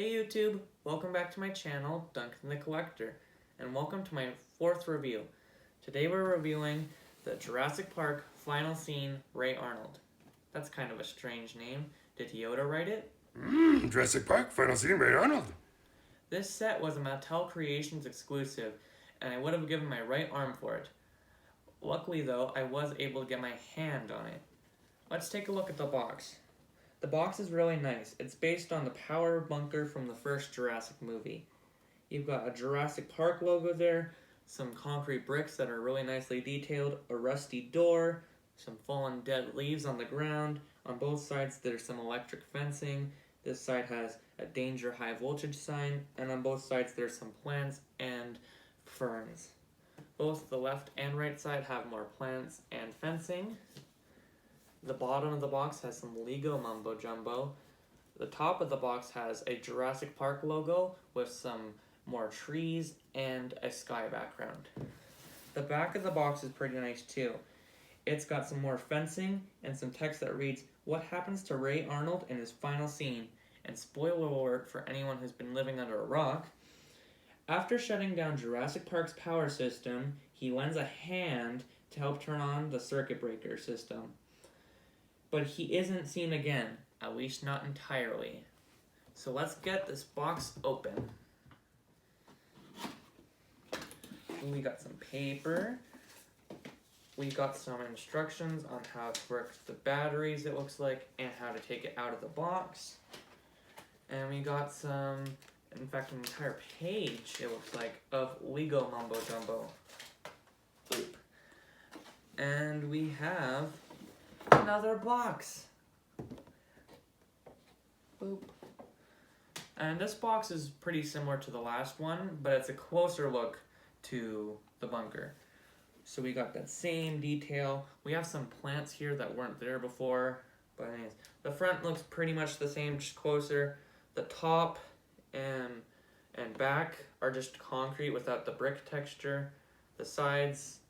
Hey YouTube, welcome back to my channel, Duncan the Collector, and welcome to my fourth review. Today we're reviewing the Jurassic Park final scene Ray Arnold. That's kind of a strange name. Did Yoda write it? Jurassic Park final scene Ray Arnold. This set was a Mattel Creations exclusive, and I would have given my right arm for it. Luckily though, I was able to get my hand on it. Let's take a look at the box. The box is really nice. It's based on the power bunker from the first Jurassic movie. You've got a Jurassic Park logo there, some concrete bricks that are really nicely detailed, a rusty door, some fallen dead leaves on the ground. On both sides there's some electric fencing. This side has a danger high voltage sign, and on both sides there's some plants and ferns. Both the left and right side have more plants and fencing. The bottom of the box has some Lego mumbo jumbo. The top of the box has a Jurassic Park logo with some more trees and a sky background. The back of the box is pretty nice too. It's got some more fencing and some text that reads, "What happens to Ray Arnold in his final scene?" And spoiler alert for anyone who's been living under a rock. After shutting down Jurassic Park's power system, he lends a hand to help turn on the circuit breaker system. But he isn't seen again, at least not entirely. So let's get this box open. We got some paper. We got some instructions on how to work the batteries, it looks like, and how to take it out of the box. And we got some, in fact, an entire page, it looks like, of Lego mumbo jumbo. Boop. And we have another box. Boop. And this box is pretty similar to the last one, but it's a closer look to the bunker. So we got that same detail. We have some plants here that weren't there before, but anyways, the front looks pretty much the same, just closer. The top and back are just concrete without the brick texture. The sides,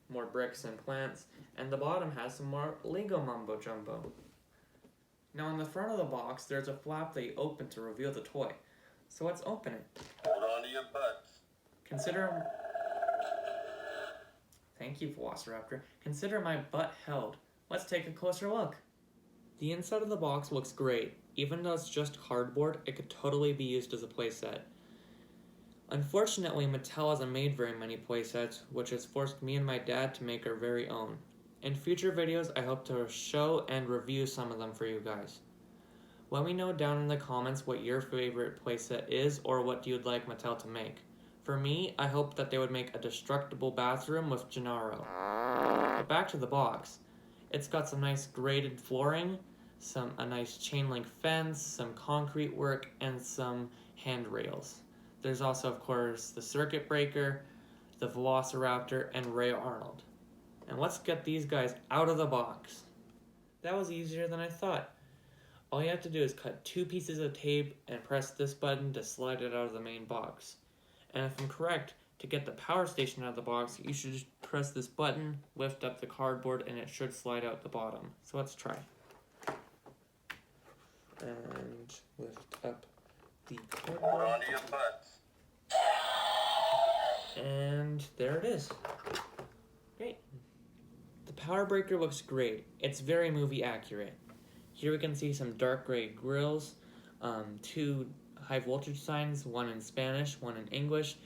more bricks and plants, and the bottom has some more Lego mumbo jumbo. Now on the front of the box, there's a flap that you open to reveal the toy. So let's open it. Hold on to your butts. Thank you, Velociraptor. Consider my butt held. Let's take a closer look. The inside of the box looks great. Even though it's just cardboard, it could totally be used as a playset. Unfortunately, Mattel hasn't made very many playsets, which has forced me and my dad to make our very own. In future videos, I hope to show and review some of them for you guys. Let me know down in the comments what your favorite playset is or what you'd like Mattel to make. For me, I hope that they would make a destructible bathroom with Gennaro. But back to the box. It's got some nice graded flooring, a nice chain link fence, some concrete work, and some handrails. There's also, of course, the circuit breaker, the Velociraptor, and Ray Arnold. And let's get these guys out of the box. That was easier than I thought. All you have to do is cut 2 pieces of tape and press this button to slide it out of the main box. And if I'm correct, to get the power station out of the box, you should just press this button, lift up the cardboard, and it should slide out the bottom. So let's try. And lift up the cardboard. Hold on to your butts. And there it is. Great. The power breaker looks great. It's very movie accurate. Here we can see some dark gray grills, 2 high voltage signs, one in Spanish, one in English,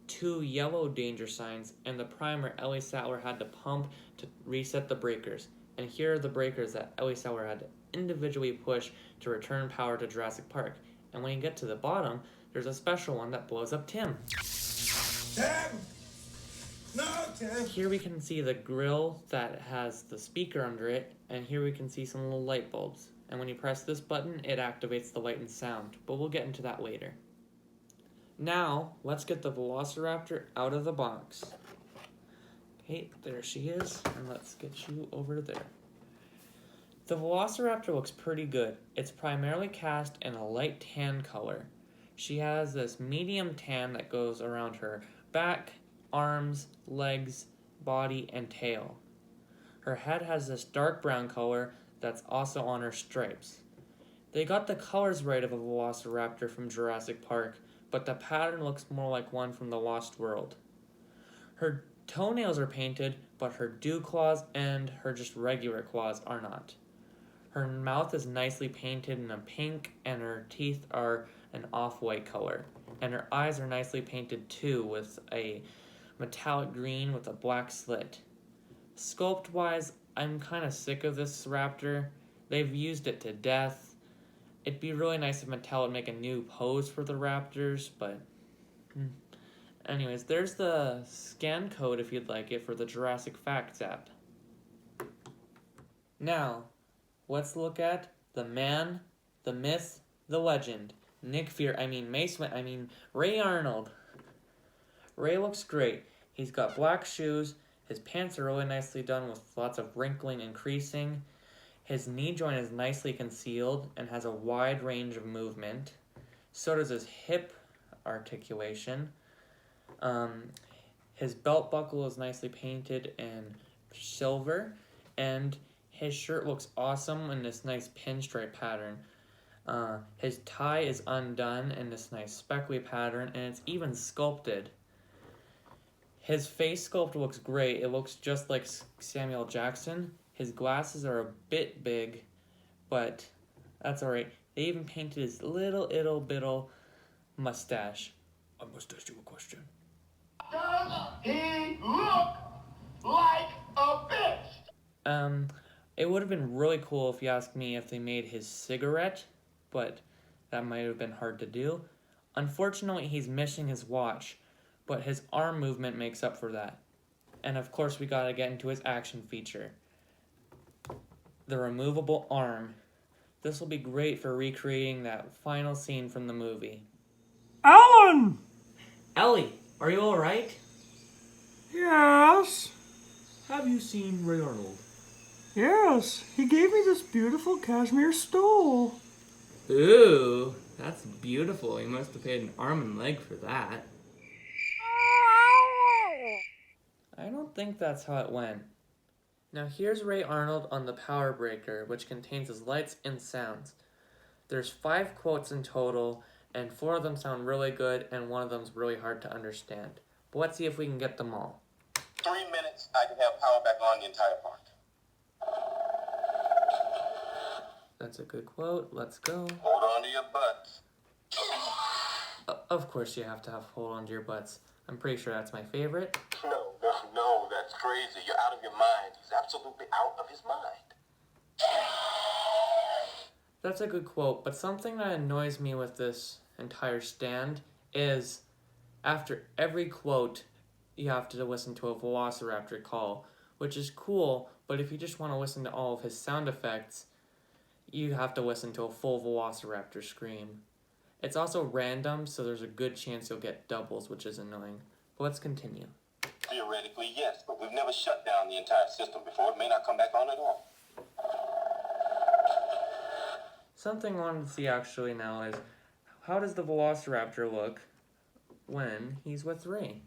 2 yellow danger signs, and the primer Ellie Sattler had to pump to reset the breakers. And here are the breakers that Ellie Sattler had to individually push to return power to Jurassic Park. And when you get to the bottom, there's a special one that blows up Tim. Tim! No, Tim! Here we can see the grill that has the speaker under it, and here we can see some little light bulbs. And when you press this button, it activates the light and sound, but we'll get into that later. Now, let's get the Velociraptor out of the box. Okay, there she is, and let's get you over there. The Velociraptor looks pretty good. It's primarily cast in a light tan color. She has this medium tan that goes around her back, arms, legs, body, and tail. Her head has this dark brown color that's also on her stripes. They got the colors right of a Velociraptor from Jurassic Park, but the pattern looks more like one from the Lost World. Her toenails are painted, but her dew claws and her just regular claws are not. Her mouth is nicely painted in a pink, and her teeth are an off-white color. And her eyes are nicely painted too, with a metallic green with a black slit. Sculpt-wise, I'm kind of sick of this raptor. They've used it to death. It'd be really nice if Mattel would make a new pose for the raptors, but... Anyways, there's the scan code if you'd like it for the Jurassic Facts app. Now, let's look at the man, the myth, the legend. Ray Arnold. Ray looks great. He's got black shoes. His pants are really nicely done with lots of wrinkling and creasing. His knee joint is nicely concealed and has a wide range of movement. So does his hip articulation. His belt buckle is nicely painted in silver, and his shirt looks awesome in this nice pinstripe pattern. His tie is undone in this nice speckly pattern, and it's even sculpted. His face sculpt looks great. It looks just like Samuel Jackson. His glasses are a bit big, but that's alright. They even painted his little mustache. I must ask you a question. Does he look like a bitch? It would have been really cool if you asked me if they made his cigarette, but that might have been hard to do. Unfortunately, he's missing his watch, but his arm movement makes up for that. And of course, we gotta get into his action feature. The removable arm. This will be great for recreating that final scene from the movie. Alan! Ellie, are you alright? Yes? Have you seen Ray Arnold? Yes, he gave me this beautiful cashmere stole. Ooh, that's beautiful. You must have paid an arm and leg for that. I don't think that's how it went. Now here's Ray Arnold on the power breaker, which contains his lights and sounds. There's 5 quotes in total, and 4 of them sound really good, and 1 of them's really hard to understand. But let's see if we can get them all. 3 minutes, I can have power back on the entire park. That's a good quote. Let's go. Hold on to your butts. Of course you have to have hold on to your butts. I'm pretty sure that's my favorite. No, that's crazy. You're out of your mind. He's absolutely out of his mind. That's a good quote, but something that annoys me with this entire stand is after every quote, you have to listen to a Velociraptor call, which is cool, but if you just want to listen to all of his sound effects, you have to listen to a full Velociraptor scream. It's also random, so there's a good chance you'll get doubles, which is annoying. But let's continue. Theoretically, yes, but we've never shut down the entire system before. It may not come back on at all. Something I wanted to see actually now is, how does the Velociraptor look when he's with Ray?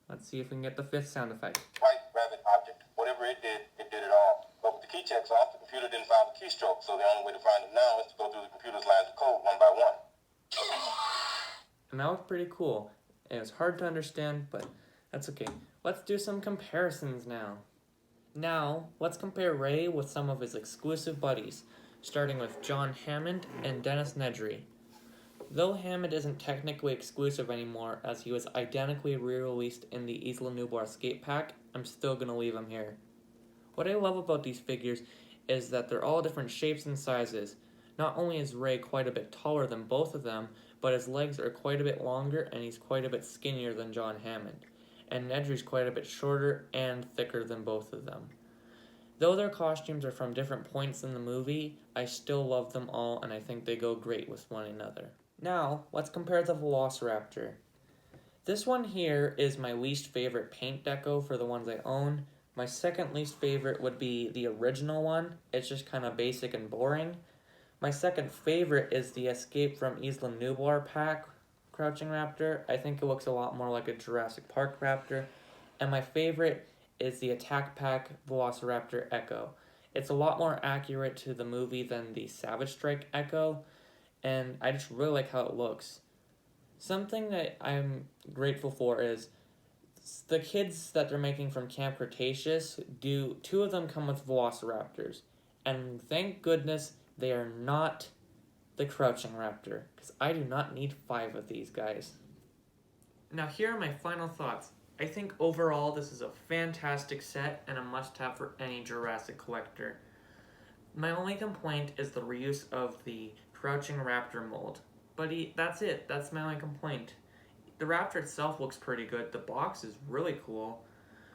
Let's see if we can get the 5th sound effect. Right, rabbit, object. Whatever it did it all. But with the key checks off, the computer didn't find the keystroke, so the only way to find it now is to go through the computer's lines of code one by one. And that was pretty cool. It was hard to understand, but that's okay. Let's do some comparisons now. Now, let's compare Ray with some of his exclusive buddies, starting with John Hammond and Dennis Nedry. Though Hammond isn't technically exclusive anymore, as he was identically re-released in the Isla Nublar skate pack, I'm still going to leave him here. What I love about these figures is that they're all different shapes and sizes. Not only is Ray quite a bit taller than both of them, but his legs are quite a bit longer and he's quite a bit skinnier than John Hammond. And Nedry's quite a bit shorter and thicker than both of them. Though their costumes are from different points in the movie, I still love them all and I think they go great with one another. Now, let's compare the Velociraptor. This one here is my least favorite paint deco for the ones I own. My second least favorite would be the original one. It's just kind of basic and boring. My second favorite is the Escape from Isla Nublar pack Crouching Raptor. I think it looks a lot more like a Jurassic Park Raptor. And my favorite is the Attack Pack Velociraptor Echo. It's a lot more accurate to the movie than the Savage Strike Echo, and I just really like how it looks. Something that I'm grateful for is the kids that they're making from Camp Cretaceous, two of them come with Velociraptors, and thank goodness they are not the Crouching Raptor, because I do not need 5 of these guys. Now here are my final thoughts. I think overall this is a fantastic set and a must-have for any Jurassic collector. My only complaint is the reuse of the Crouching Raptor mold, but that's it. That's my only complaint. The Raptor itself looks pretty good. The box is really cool.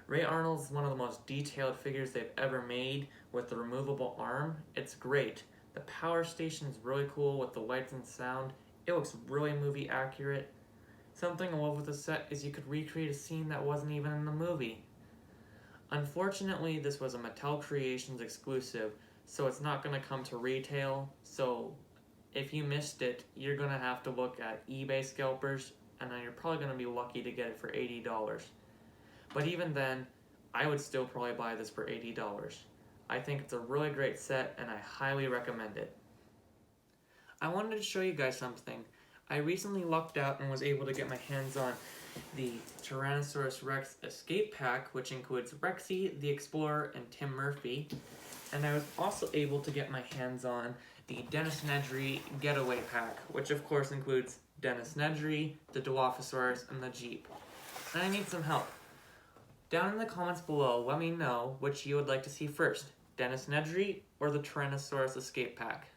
Ray Arnold is one of the most detailed figures they've ever made with the removable arm. It's great. The power station is really cool with the lights and sound. It looks really movie accurate. Something I love with the set is you could recreate a scene that wasn't even in the movie. Unfortunately, this was a Mattel Creations exclusive, so it's not going to come to retail. So if you missed it, you're going to have to look at eBay scalpers, and then you're probably going to be lucky to get it for $80. But even then, I would still probably buy this for $80. I think it's a really great set, and I highly recommend it. I wanted to show you guys something. I recently lucked out and was able to get my hands on the Tyrannosaurus Rex Escape Pack, which includes Rexy, the Explorer, and Tim Murphy. And I was also able to get my hands on the Dennis Nedry Getaway Pack, which of course includes Dennis Nedry, the Dilophosaurus, and the Jeep. And I need some help. Down in the comments below, let me know which you would like to see first, Dennis Nedry or the Tyrannosaurus Escape Pack.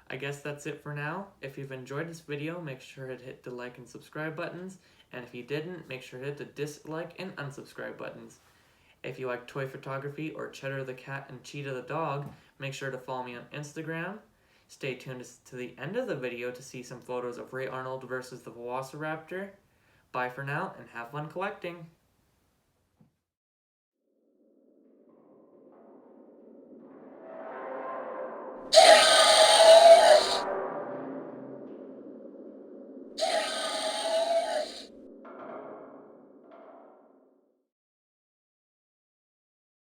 I guess that's it for now. If you've enjoyed this video, make sure to hit the like and subscribe buttons, and if you didn't, make sure to hit the dislike and unsubscribe buttons. If you like toy photography or Cheddar the cat and Cheetah the dog, make sure to follow me on Instagram. Stay tuned to the end of the video to see some photos of Ray Arnold versus the Velociraptor. Bye for now, and have fun collecting!